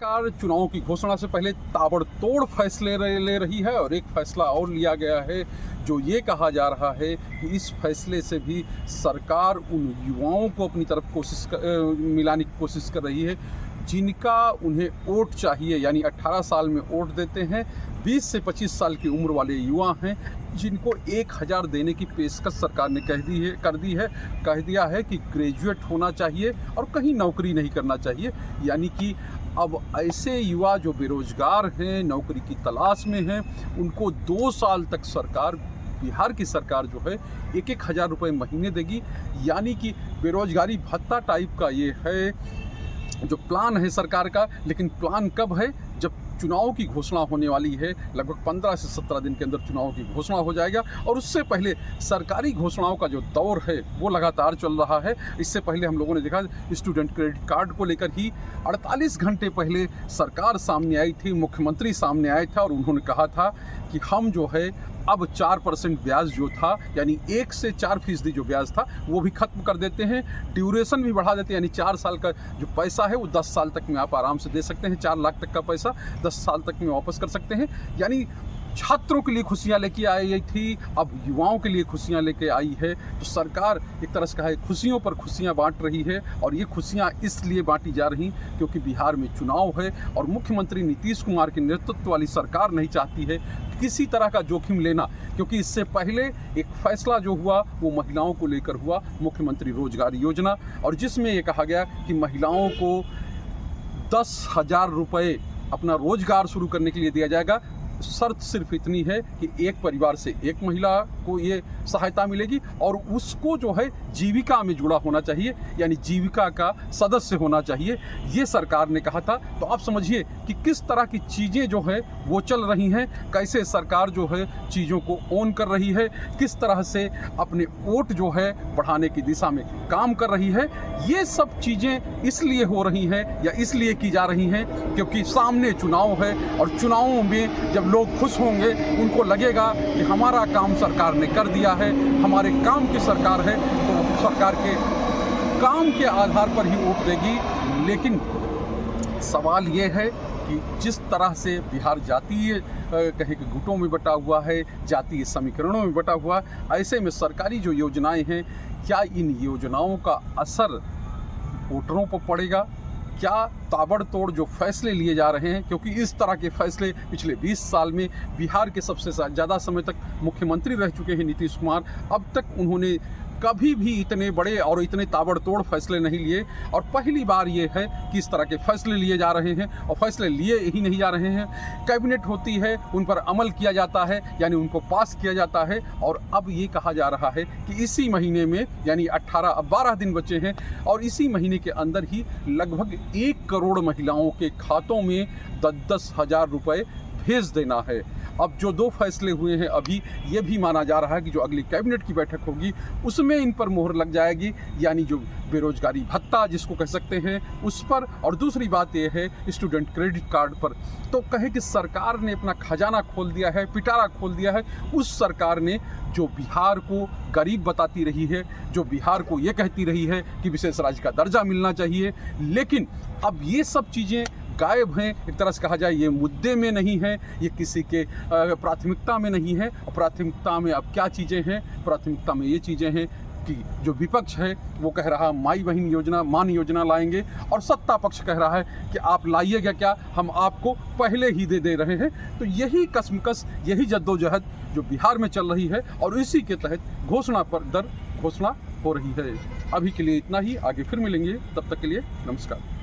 सरकार चुनाव की घोषणा से पहले ताबड़तोड़ फैसले ले रही है और एक फैसला और लिया गया है जो ये कहा जा रहा है कि इस फैसले से भी सरकार उन युवाओं को अपनी तरफ मिलाने की कोशिश कर रही है जिनका उन्हें वोट चाहिए, यानी 18 साल में वोट देते हैं, 20 से 25 साल की उम्र वाले युवा हैं जिनको 1000 देने की पेशकश सरकार ने कह दिया है कि ग्रेजुएट होना चाहिए और कहीं नौकरी नहीं करना चाहिए। यानी कि अब ऐसे युवा जो बेरोजगार हैं, नौकरी की तलाश में हैं, उनको 2 साल तक बिहार की सरकार जो है 1,000 रुपये महीने देगी। यानी कि बेरोजगारी भत्ता टाइप का ये है जो प्लान है सरकार का। लेकिन प्लान कब है? जब चुनाव की घोषणा होने वाली है। लगभग 15 से 17 दिन के अंदर चुनाव की घोषणा हो जाएगा और उससे पहले सरकारी घोषणाओं का जो दौर है वो लगातार चल रहा है। इससे पहले हम लोगों ने देखा स्टूडेंट क्रेडिट कार्ड को लेकर ही 48 घंटे पहले सरकार सामने आई थी, मुख्यमंत्री सामने आए थे और उन्होंने कहा था कि हम जो है अब 4% ब्याज जो था, यानी 1 से 4% जो ब्याज था वो भी खत्म कर देते हैं, ड्यूरेशन भी बढ़ा देते हैं। यानी 4 साल का जो पैसा है वो 10 साल तक में आप आराम से दे सकते हैं। 4 लाख तक का पैसा 10 साल तक में वापस कर सकते हैं। यानी छात्रों के लिए खुशियां लेके आई थी, अब युवाओं के लिए खुशियां लेके आई है। तो सरकार एक तरह से कहा है खुशियों पर खुशियां बांट रही है और ये खुशियां इसलिए बांटी जा रही क्योंकि बिहार में चुनाव है और मुख्यमंत्री नीतीश कुमार के नेतृत्व वाली सरकार नहीं चाहती है किसी तरह का जोखिम लेना। क्योंकि इससे पहले एक फैसला जो हुआ वो महिलाओं को लेकर हुआ, मुख्यमंत्री रोजगार योजना, और जिसमें ये कहा गया कि महिलाओं को 10,000 रुपये अपना रोजगार शुरू करने के लिए दिया जाएगा। शर्त सिर्फ इतनी है कि एक परिवार से एक महिला को ये सहायता मिलेगी और उसको जो है जीविका में जुड़ा होना चाहिए, यानी जीविका का सदस्य होना चाहिए। ये सरकार ने कहा था। तो आप समझिए कि किस तरह की चीज़ें जो है वो चल रही हैं, कैसे सरकार जो है चीज़ों को ऑन कर रही है, किस तरह से अपने वोट जो है बढ़ाने की दिशा में काम कर रही है। ये सब चीज़ें इसलिए हो रही हैं या इसलिए की जा रही हैं क्योंकि सामने चुनाव है और चुनावों में जब लोग खुश होंगे उनको लगेगा कि हमारा काम सरकार ने कर दिया है, हमारे काम की सरकार है, तो सरकार के काम के आधार पर ही वोट देगी। लेकिन सवाल ये है कि जिस तरह से बिहार जातीय कहे कि गुटों में बटा हुआ है, जातीय समीकरणों में बटा हुआ है, ऐसे में सरकारी जो योजनाएं हैं, क्या इन योजनाओं का असर वोटरों पर पड़ेगा? क्या ताबड़तोड़ जो फैसले लिए जा रहे हैं, क्योंकि इस तरह के फैसले पिछले 20 साल में बिहार के सबसे ज़्यादा समय तक मुख्यमंत्री रह चुके हैं नीतीश कुमार, अब तक उन्होंने कभी भी इतने बड़े और इतने ताबड़तोड़ फैसले नहीं लिए। और पहली बार ये है कि इस तरह के फैसले लिए जा रहे हैं और फैसले लिए ही नहीं जा रहे हैं, कैबिनेट होती है, उन पर अमल किया जाता है, यानी उनको पास किया जाता है। और अब ये कहा जा रहा है कि इसी महीने में, यानी 12 दिन बचे हैं और इसी महीने के अंदर ही लगभग 1 करोड़ महिलाओं के खातों में 10-10 हज़ार रुपये भेज देना है। अब जो 2 फैसले हुए हैं अभी, ये भी माना जा रहा है कि जो अगली कैबिनेट की बैठक होगी उसमें इन पर मोहर लग जाएगी, यानी जो बेरोजगारी भत्ता जिसको कह सकते हैं उस पर, और दूसरी बात ये है स्टूडेंट क्रेडिट कार्ड पर। तो कहे कि सरकार ने अपना खजाना खोल दिया है, पिटारा खोल दिया है उस सरकार ने जो बिहार को गरीब बताती रही है, जो बिहार को ये कहती रही है कि विशेष राज्य का दर्जा मिलना चाहिए। लेकिन अब ये सब चीज़ें गायब हैं। एक तरह से कहा जाए ये मुद्दे में नहीं है, ये किसी के प्राथमिकता में नहीं है। और प्राथमिकता में अब क्या चीज़ें हैं? प्राथमिकता में ये चीज़ें हैं कि जो विपक्ष है वो कह रहा है माई बहन योजना, मान योजना लाएंगे, और सत्ता पक्ष कह रहा है कि आप लाइएगा क्या, हम आपको पहले ही दे रहे हैं। तो यही कसमकस, यही जद्दोजहद जो बिहार में चल रही है और इसी के तहत घोषणा हो रही है। अभी के लिए इतना ही, आगे फिर मिलेंगे, तब तक के लिए नमस्कार।